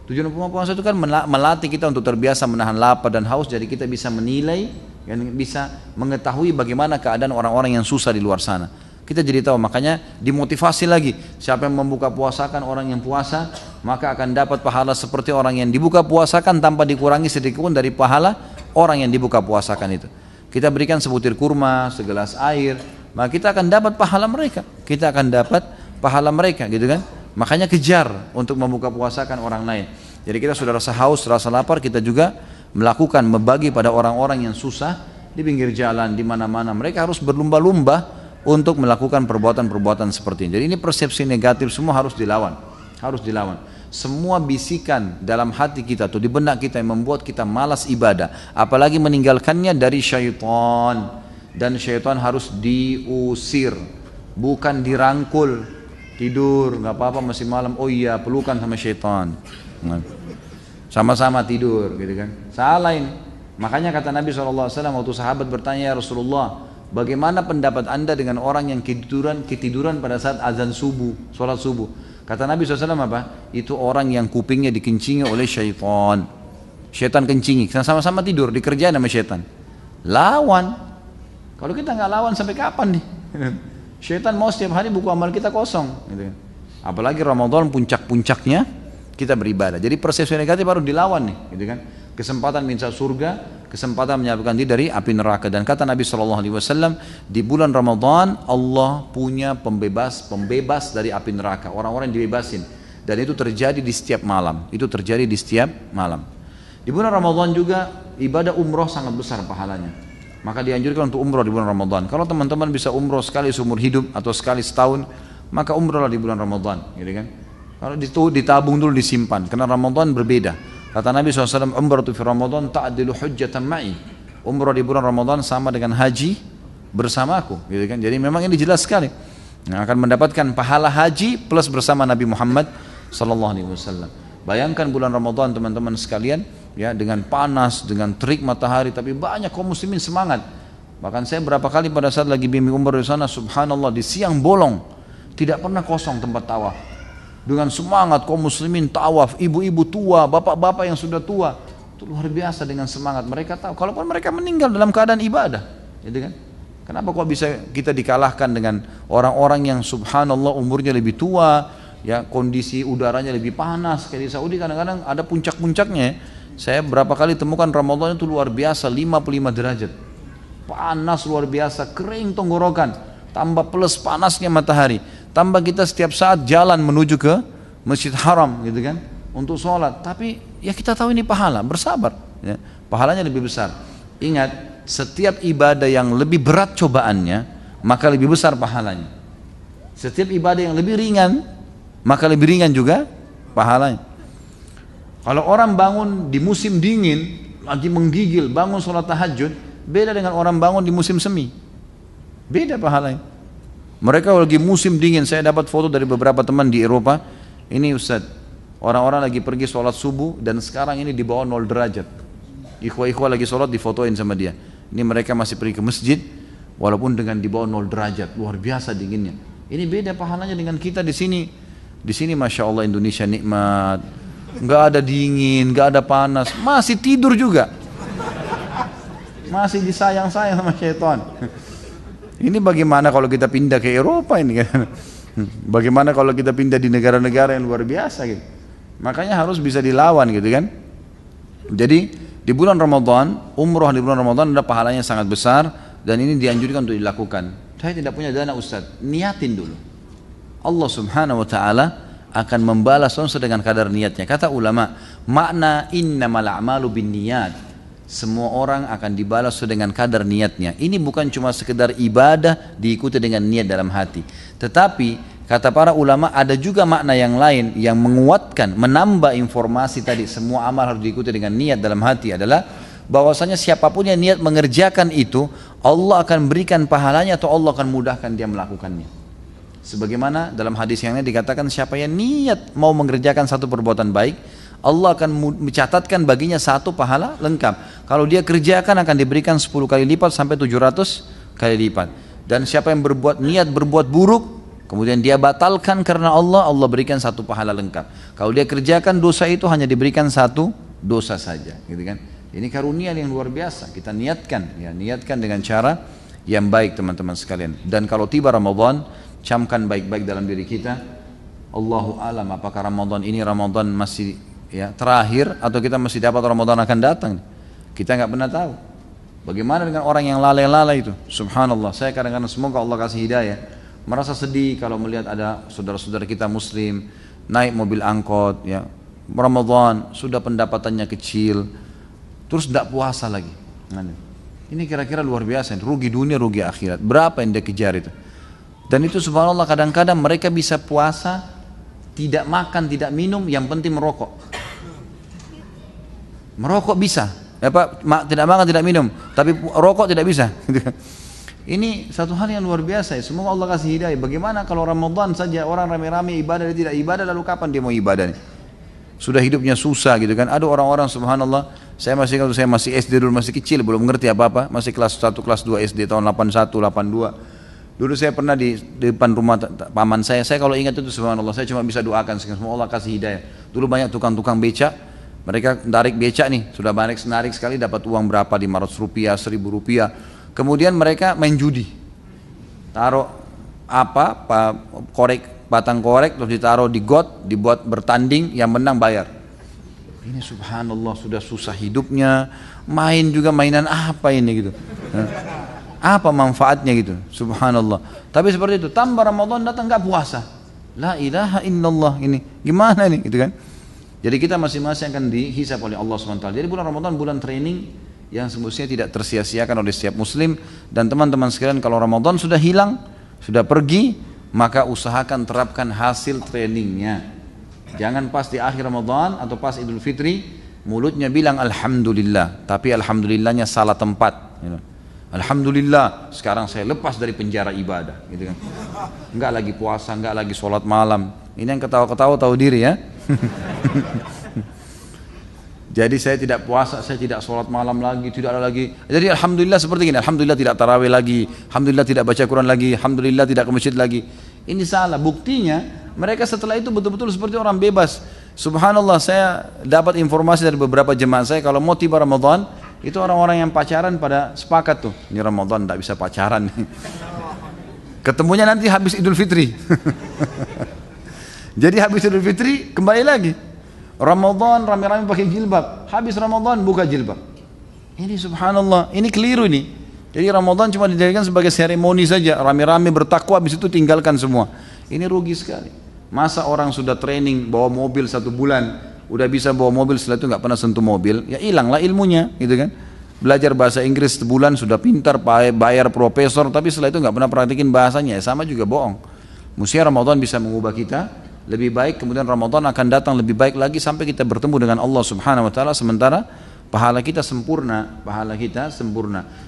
Tujuan utama puasa itu kan melatih kita untuk terbiasa menahan lapar dan haus, jadi kita bisa menilai dan bisa mengetahui bagaimana keadaan orang-orang yang susah di luar sana. Kita jadi tahu, makanya dimotivasi lagi. Siapa yang membuka puasakan orang yang puasa, maka akan dapat pahala seperti orang yang dibuka puasakan tanpa dikurangi sedikit pun dari pahala orang yang dibuka puasakan itu. Kita berikan sebutir kurma, segelas air, maka kita akan dapat pahala mereka. Kita akan dapat pahala mereka, gitu kan? Makanya kejar untuk membuka puasakan orang lain. Jadi kita sudah rasa haus, rasa lapar, kita juga melakukan, membagi pada orang-orang yang susah di pinggir jalan, di mana-mana. Mereka harus berlumba-lumba untuk melakukan perbuatan-perbuatan seperti ini. Jadi ini persepsi negatif semua harus dilawan, harus dilawan. Semua bisikan dalam hati kita atau di benak kita yang membuat kita malas ibadah, apalagi meninggalkannya, dari syaitan. Dan syaitan harus diusir, bukan dirangkul. Tidur, nggak apa-apa masih malam, oh iya pelukan sama syaitan, sama-sama tidur, gitu kan? Salah ini. Makanya kata Nabi SAW waktu sahabat bertanya, ya Rasulullah, bagaimana pendapat anda dengan orang yang ketiduran pada saat azan subuh, sholat subuh? Kata Nabi SAW apa? Itu orang yang kupingnya dikencingi oleh syaitan. Syaitan kencingi, sama-sama tidur, dikerjain sama syaitan. Lawan. Kalau kita nggak lawan sampai kapan nih? Syaitan mau setiap hari buku amal kita kosong, gitu. Apalagi Ramadan puncak-puncaknya kita beribadah. Jadi persepsi negatif harus dilawan nih, gitu kan? Kesempatan minta surga, kesempatan menyelamatkan diri dari api neraka. Dan kata Nabi SAW, di bulan Ramadan Allah punya pembebas dari api neraka. Orang-orang dibebasin, dan itu terjadi di setiap malam. Itu terjadi di setiap malam. Di bulan Ramadan juga ibadah umroh sangat besar pahalanya. Maka dianjurkan untuk umroh di bulan Ramadan. Kalau teman-teman bisa umroh sekali seumur hidup atau sekali setahun, maka umrohlah di bulan Ramadan, gitu kan? Kalau itu ditabung dulu, disimpan, karena Ramadan berbeda. Kata Nabi SAW, umratu fi Ramadan ta'dilu hujjatan ma'i. Umroh di bulan Ramadan sama dengan haji bersamaku, gitu kan? Jadi memang ini jelas sekali. Yang akan mendapatkan pahala haji plus bersama Nabi Muhammad sallallahu alaihi wasallam. Bayangkan bulan Ramadan teman-teman sekalian, ya, dengan panas, dengan terik matahari, tapi banyak kaum muslimin semangat. Bahkan saya berapa kali pada saat lagi bimbing umroh di sana, subhanallah, di siang bolong tidak pernah kosong tempat tawaf. Dengan semangat kaum muslimin tawaf, ibu-ibu tua, bapak-bapak yang sudah tua, itu luar biasa dengan semangat. Mereka tahu kalaupun mereka meninggal dalam keadaan ibadah, gitu kan? Kenapa kok bisa kita dikalahkan dengan orang-orang yang subhanallah umurnya lebih tua, ya, kondisi udaranya lebih panas. Kayak di Saudi kadang-kadang ada puncak-puncaknya. Saya berapa kali temukan Ramadan itu luar biasa, 55 derajat. Panas luar biasa, kering tenggorokan, tambah plus panasnya matahari. Tambah kita setiap saat jalan menuju ke Masjid Haram, gitu kan, untuk sholat. Tapi ya kita tahu ini pahala, bersabar, ya, pahalanya lebih besar. Ingat, setiap ibadah yang lebih berat cobaannya, maka lebih besar pahalanya. Setiap ibadah yang lebih ringan, maka lebih ringan juga pahalanya. Kalau orang bangun di musim dingin, lagi menggigil, bangun sholat tahajud, beda dengan orang bangun di musim semi. Beda pahalanya. Mereka lagi musim dingin, saya dapat foto dari beberapa teman di Eropa. Ini Ustaz, orang-orang lagi pergi sholat subuh dan sekarang ini di bawah 0 derajat. Ikhwah-ikhwah lagi sholat difotoin sama dia. Ini mereka masih pergi ke masjid walaupun dengan di bawah 0 derajat, luar biasa dinginnya. Ini beda pahalanya dengan kita di sini. Di sini masya Allah Indonesia nikmat, nggak ada dingin, nggak ada panas, masih tidur juga, masih disayang-sayang sama syaitan. Ini bagaimana kalau kita pindah ke Eropa ini kan? Bagaimana kalau kita pindah di negara-negara yang luar biasa gitu? Makanya harus bisa dilawan gitu kan? Jadi di bulan Ramadan, umroh di bulan Ramadan ada pahalanya sangat besar dan ini dianjurkan untuk dilakukan. Saya tidak punya dana Ustaz, niatin dulu. Allah subhanahu wa ta'ala akan membalas sesuai dengan kadar niatnya. Kata ulama, makna innamal a'malu bin niyat, semua orang akan dibalas sesuai dengan kadar niatnya. Ini bukan cuma sekedar ibadah diikuti dengan niat dalam hati, tetapi kata para ulama ada juga makna yang lain yang menguatkan, menambah informasi tadi semua amal harus diikuti dengan niat dalam hati, adalah bahwasanya siapapun yang niat mengerjakan itu, Allah akan berikan pahalanya atau Allah akan mudahkan dia melakukannya. Sebagaimana dalam hadis yang lain dikatakan, siapa yang niat mau mengerjakan satu perbuatan baik, Allah akan mencatatkan baginya satu pahala lengkap. Kalau dia kerjakan akan diberikan 10 kali lipat sampai 700 kali lipat. Dan siapa yang niat berbuat buruk, kemudian dia batalkan karena Allah, Allah berikan satu pahala lengkap. Kalau dia kerjakan dosa itu hanya diberikan satu dosa saja, gitu kan? Ini karunia yang luar biasa. Kita niatkan, ya, niatkan dengan cara yang baik teman-teman sekalian. Dan kalau tiba Ramadan, camkan baik-baik dalam diri kita, Allahu alam apakah Ramadan ini Ramadan masih ya terakhir atau kita masih dapat Ramadan akan datang. Kita nggak pernah tahu. Bagaimana dengan orang yang lalai-lalai itu? Subhanallah, saya kadang-kadang semoga Allah kasih hidayah, merasa sedih kalau melihat ada saudara-saudara kita muslim naik mobil angkot, ya, Ramadan sudah pendapatannya kecil, terus tidak puasa lagi. Ini kira-kira luar biasa, rugi dunia, rugi akhirat. Berapa yang dia kejar itu? Dan itu subhanallah kadang-kadang mereka bisa puasa, tidak makan, tidak minum, yang penting merokok. Merokok bisa, tidak makan, tidak minum, tapi rokok tidak bisa. Ini satu hal yang luar biasa ya. Semoga Allah kasih hidayah. Bagaimana kalau Ramadan saja orang rame-rame ibadah, dia tidak ibadah, lalu kapan dia mau ibadah nih? Sudah hidupnya susah gitu kan. Ada orang-orang subhanallah, saya masih SD dulu, masih kecil, belum mengerti apa-apa, masih kelas 1, kelas 2 SD tahun 81, 82. Dulu saya pernah di depan rumah paman saya kalau ingat itu subhanallah, saya cuma bisa doakan semoga Allah kasih hidayah. Dulu banyak tukang-tukang becak, mereka tarik becak nih, sudah banyak menarik sekali, dapat uang berapa, 500 rupiah, 1000 rupiah. Kemudian mereka main judi, taruh batang korek, terus ditaruh di got, dibuat bertanding, yang menang bayar. Ini subhanallah sudah susah hidupnya, main juga mainan apa ini gitu. Apa manfaatnya gitu, subhanallah. Tapi seperti itu, tambah Ramadan datang nggak puasa, la ilaha illallah, ini gimana nih gitu kan. Jadi kita masing-masing akan dihisab oleh Allah SWT. Jadi bulan Ramadan bulan training yang semestinya tidak tersia-siakan oleh setiap muslim. Dan teman-teman sekalian, kalau Ramadan sudah hilang, sudah pergi, maka usahakan terapkan hasil trainingnya. Jangan pas di akhir Ramadan atau pas Idul Fitri mulutnya bilang alhamdulillah, tapi alhamdulillahnya salah tempat, Alhamdulillah, sekarang saya lepas dari penjara ibadah, gitu kan. Enggak lagi puasa, enggak lagi sholat malam. Ini yang ketawa-ketawa tahu diri ya. Jadi saya tidak puasa, saya tidak sholat malam lagi, tidak ada lagi. Jadi alhamdulillah seperti ini, alhamdulillah tidak tarawih lagi, alhamdulillah tidak baca Quran lagi, alhamdulillah tidak ke masjid lagi. Ini salah. Buktinya mereka setelah itu betul-betul seperti orang bebas. Subhanallah, saya dapat informasi dari beberapa jemaah saya, kalau mau tiba Ramadan, itu orang-orang yang pacaran pada sepakat tuh, ini Ramadan tidak bisa pacaran. Ketemunya nanti habis Idul Fitri. Jadi habis Idul Fitri kembali lagi. Ramadan rame-rame pakai jilbab, habis Ramadan buka jilbab. Ini subhanallah, ini keliru ini. Jadi Ramadan cuma dijadikan sebagai seremoni saja, rame-rame bertakwa, habis itu tinggalkan semua. Ini rugi sekali. Masa orang sudah training bawa mobil 1 bulan, udah bisa bawa mobil, setelah itu nggak pernah sentuh mobil, ya hilanglah ilmunya, gitu kan? Belajar bahasa Inggris sebulan sudah pintar, bayar profesor, tapi setelah itu nggak pernah praktikin bahasanya, ya sama juga bohong. Mestinya Ramadan bisa mengubah kita lebih baik, kemudian Ramadan akan datang lebih baik lagi sampai kita bertemu dengan Allah Subhanahu Wa Taala. Sementara pahala kita sempurna,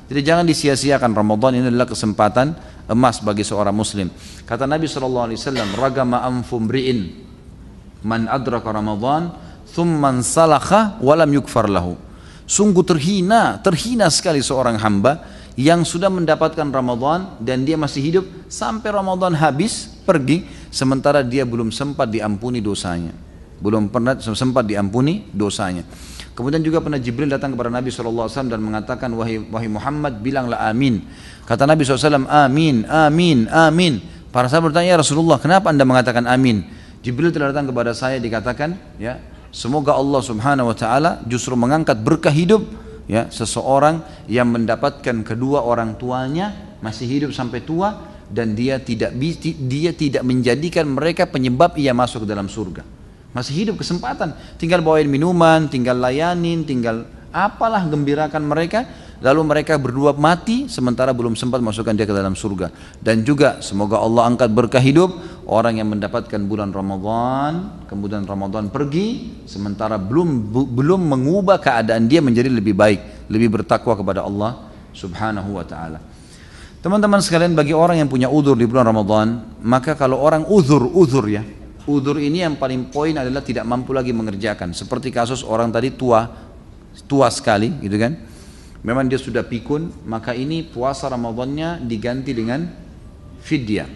Jadi jangan disia-siakan. Ramadan ini adalah kesempatan emas bagi seorang Muslim. Kata Nabi SAW, ragama anfum ri'in man adraka Ramadan thumman salakha walam yukfar lahu. Sungguh terhina sekali seorang hamba yang sudah mendapatkan Ramadan dan dia masih hidup sampai Ramadan habis pergi, sementara dia belum sempat diampuni dosanya. Kemudian juga pernah Jibril datang kepada Nabi SAW dan mengatakan, wahai Muhammad, bilanglah amin. Kata Nabi SAW, amin, amin, amin. Para sahabat bertanya, ya Rasulullah, kenapa anda mengatakan amin? Jibril telah datang kepada saya, dikatakan, ya, semoga Allah Subhanahu Wa Taala justru mengangkat berkah hidup, ya, seseorang yang mendapatkan kedua orang tuanya masih hidup sampai tua, dan dia tidak menjadikan mereka penyebab ia masuk ke dalam surga. Masih hidup, kesempatan, tinggal bawain minuman, tinggal layanin, tinggal apalah, gembirakan mereka, lalu mereka berdua mati sementara belum sempat masukkan dia ke dalam surga. Dan juga semoga Allah angkat berkah hidup orang yang mendapatkan bulan Ramadan, kemudian Ramadan pergi sementara belum mengubah keadaan dia menjadi lebih baik, lebih bertakwa kepada Allah Subhanahu Wa Taala. Teman-teman sekalian, bagi orang yang punya uzur di bulan Ramadan, maka kalau orang uzur ya, uzur ini yang paling poin adalah tidak mampu lagi mengerjakan. Seperti kasus orang tadi tua sekali, gitu kan? Memang dia sudah pikun, maka ini puasa Ramadannya diganti dengan fidyah.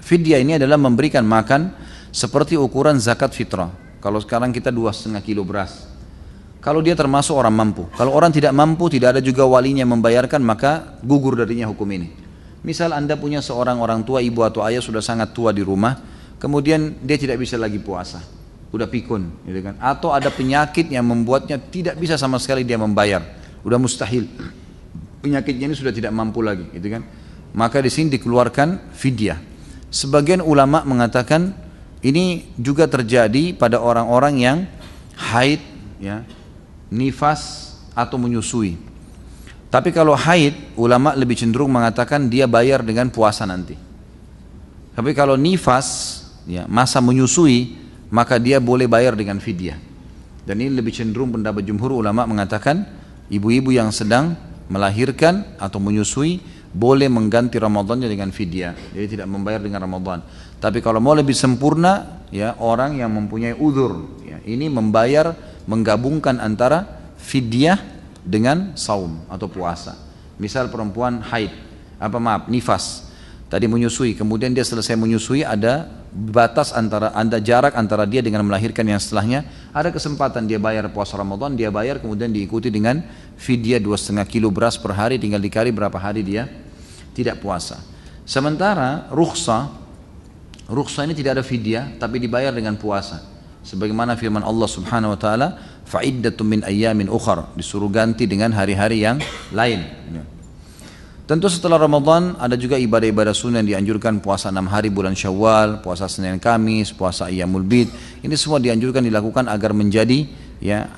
Fidyah ini adalah memberikan makan seperti ukuran zakat fitrah. Kalau sekarang kita 2,5 kilo beras. Kalau dia termasuk orang mampu. Kalau orang tidak mampu, tidak ada juga walinya membayarkan, maka gugur darinya hukum ini. Misal anda punya seorang orang tua, ibu atau ayah sudah sangat tua di rumah, kemudian dia tidak bisa lagi puasa, udah pikun, gitu kan? Atau ada penyakit yang membuatnya tidak bisa sama sekali dia membayar, udah mustahil, penyakitnya ini sudah tidak mampu lagi, gitu kan? Maka di sini dikeluarkan fidyah. Sebagian ulama mengatakan ini juga terjadi pada orang-orang yang haid, ya, nifas atau menyusui. Tapi kalau haid, ulama lebih cenderung mengatakan dia bayar dengan puasa nanti. Tapi kalau nifas, ya, masa menyusui, maka dia boleh bayar dengan fidyah. Dan ini lebih cenderung pendapat jumhur ulama mengatakan ibu-ibu yang sedang melahirkan atau menyusui boleh mengganti Ramadannya dengan fidyah, jadi tidak membayar dengan Ramadan. Tapi kalau mau lebih sempurna, ya, orang yang mempunyai uzur, ya, ini membayar, menggabungkan antara fidyah dengan saum atau puasa. Misal perempuan haid, nifas, tadi menyusui, kemudian dia selesai menyusui, ada batas jarak antara dia dengan melahirkan yang setelahnya, ada kesempatan dia bayar puasa Ramadan, dia bayar, kemudian diikuti dengan fidyah 2,5 kilo beras per hari, tinggal dikali berapa hari dia tidak puasa. Sementara rukhsah ini tidak ada fidyah, tapi dibayar dengan puasa. Sebagaimana firman Allah Subhanahu Wa Taala, fa'iddatun min ayyamin ukhar, disuruh ganti dengan hari-hari yang lain. Tentu setelah Ramadan ada juga ibadah-ibadah sunnah yang dianjurkan, puasa 6 hari bulan Syawal, puasa Senin Kamis, puasa Ayyamul Bid. Ini semua dianjurkan dilakukan agar menjadi, ya,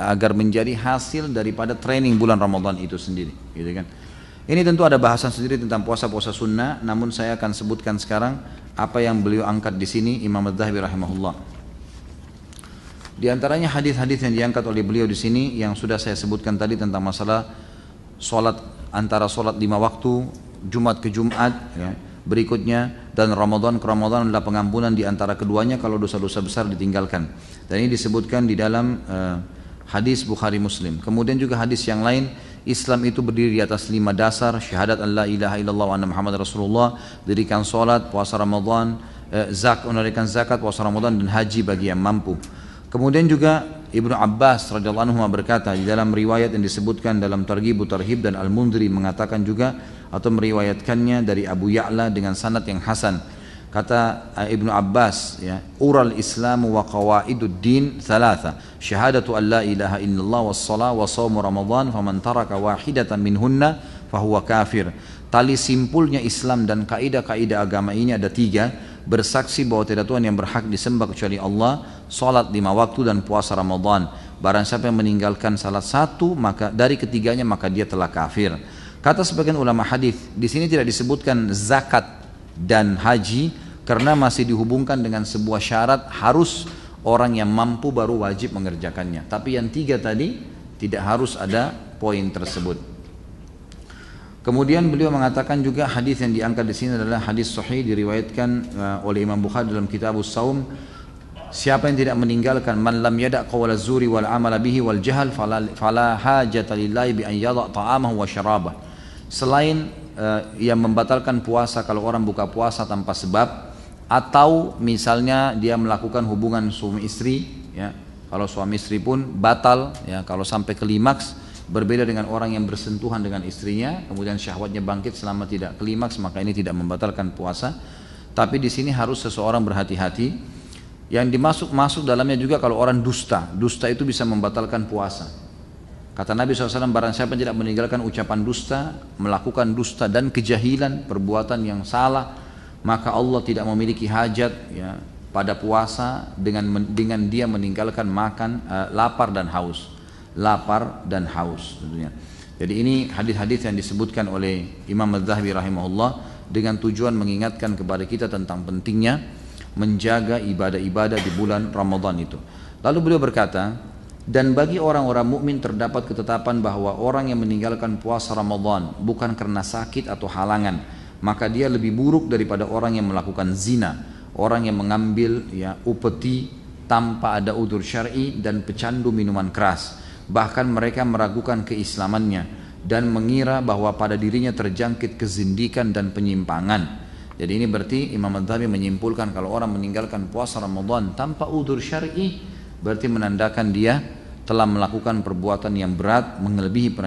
agar menjadi hasil daripada training bulan Ramadan itu sendiri, gitu kan. Ini tentu ada bahasan sendiri tentang puasa-puasa sunnah, namun saya akan sebutkan sekarang apa yang beliau angkat di sini, Imam Adz-Dzahabi rahimahullah. Di antaranya hadis-hadis yang diangkat oleh beliau di sini yang sudah saya sebutkan tadi tentang masalah solat antara solat 5 waktu, Jumat ke Jumat, ya. Berikutnya dan Ramadan ke Ramadan adalah pengampunan di antara keduanya kalau dosa-dosa besar ditinggalkan. Dan ini disebutkan di dalam hadis Bukhari Muslim. Kemudian juga hadis yang lain, Islam itu berdiri di atas 5 dasar, syahadat an la ilaha illallah wa anna Muhammad Rasulullah, dirikan solat, puasa Ramadan, menunaikan zakat, puasa Ramadan dan haji bagi yang mampu. Kemudian juga Ibnu Abbas radhiyallahu anhu berkata di dalam riwayat yang disebutkan dalam Targhib Tarhib, dan Al-Mundhiri mengatakan juga atau meriwayatkannya dari Abu Ya'la dengan sanad yang hasan. Kata Ibnu Abbas, ya, ural Islamu wa qawaidud din thalatha, syahadatu an la ilaha illallah was salah wa shaumu Ramadan, faman taraka wahidatan minhunna fahuwa kafir. Tali simpulnya Islam dan kaidah-kaidah agama ini ada 3. Bersaksi bahwa tidak Tuhan yang berhak disembah kecuali Allah, salat 5 waktu dan puasa Ramadan. Barang siapa yang meninggalkan salah satu maka dari ketiganya maka dia telah kafir. Kata sebagian ulama hadis, di sini tidak disebutkan zakat dan haji karena masih dihubungkan dengan sebuah syarat harus orang yang mampu baru wajib mengerjakannya. Tapi yang 3 tadi tidak harus ada poin tersebut. Kemudian beliau mengatakan juga hadis yang diangkat di sini adalah hadis sahih diriwayatkan oleh Imam Bukhari dalam Kitabus Shaum. Siapa yang tidak meninggalkan man lam yada' qawla zuri wal amala bihi wal jahal fala hajata lillahi bi an yada' ta'amahu wa syarabah. Selain yang membatalkan puasa kalau orang buka puasa tanpa sebab, atau misalnya dia melakukan hubungan suami istri, ya. Kalau suami istri pun batal, ya, kalau sampai klimaks. Berbeda dengan orang yang bersentuhan dengan istrinya, kemudian syahwatnya bangkit selama tidak klimaks, maka ini tidak membatalkan puasa. Tapi di sini harus seseorang berhati-hati. Yang masuk dalamnya juga kalau orang dusta itu bisa membatalkan puasa. Kata Nabi SAW, barang siapa yang tidak meninggalkan ucapan dusta, melakukan dusta dan kejahilan, perbuatan yang salah, maka Allah tidak memiliki hajat, ya, pada puasa dengan dia meninggalkan makan, lapar dan haus. Lapar dan haus tentunya. Jadi ini hadis-hadis yang disebutkan oleh Imam Az-Zahabi rahimahullah dengan tujuan mengingatkan kepada kita tentang pentingnya menjaga ibadah-ibadah di bulan Ramadan itu. Lalu beliau berkata, dan bagi orang-orang mukmin terdapat ketetapan bahwa orang yang meninggalkan puasa Ramadan bukan karena sakit atau halangan, maka dia lebih buruk daripada orang yang melakukan zina, orang yang mengambil, ya, upeti tanpa ada udzur syar'i dan pecandu minuman keras. Bahkan mereka meragukan keislamannya dan mengira bahwa pada dirinya terjangkit kezindikan dan penyimpangan. Jadi ini berarti Imam Az-Zahabi menyimpulkan kalau orang meninggalkan puasa Ramadan tanpa udzur syar'i berarti menandakan dia telah melakukan perbuatan yang berat, melebihi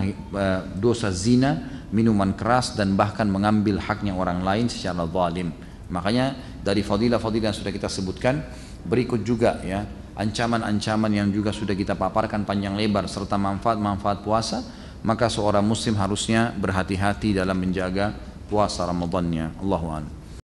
dosa zina, minuman keras, dan bahkan mengambil haknya orang lain secara zalim. Makanya dari fadilah-fadilah yang sudah kita sebutkan berikut juga, ya, ancaman-ancaman yang juga sudah kita paparkan panjang lebar serta manfaat-manfaat puasa, maka seorang muslim harusnya berhati-hati dalam menjaga puasa Ramadannya. Allahu a'lam.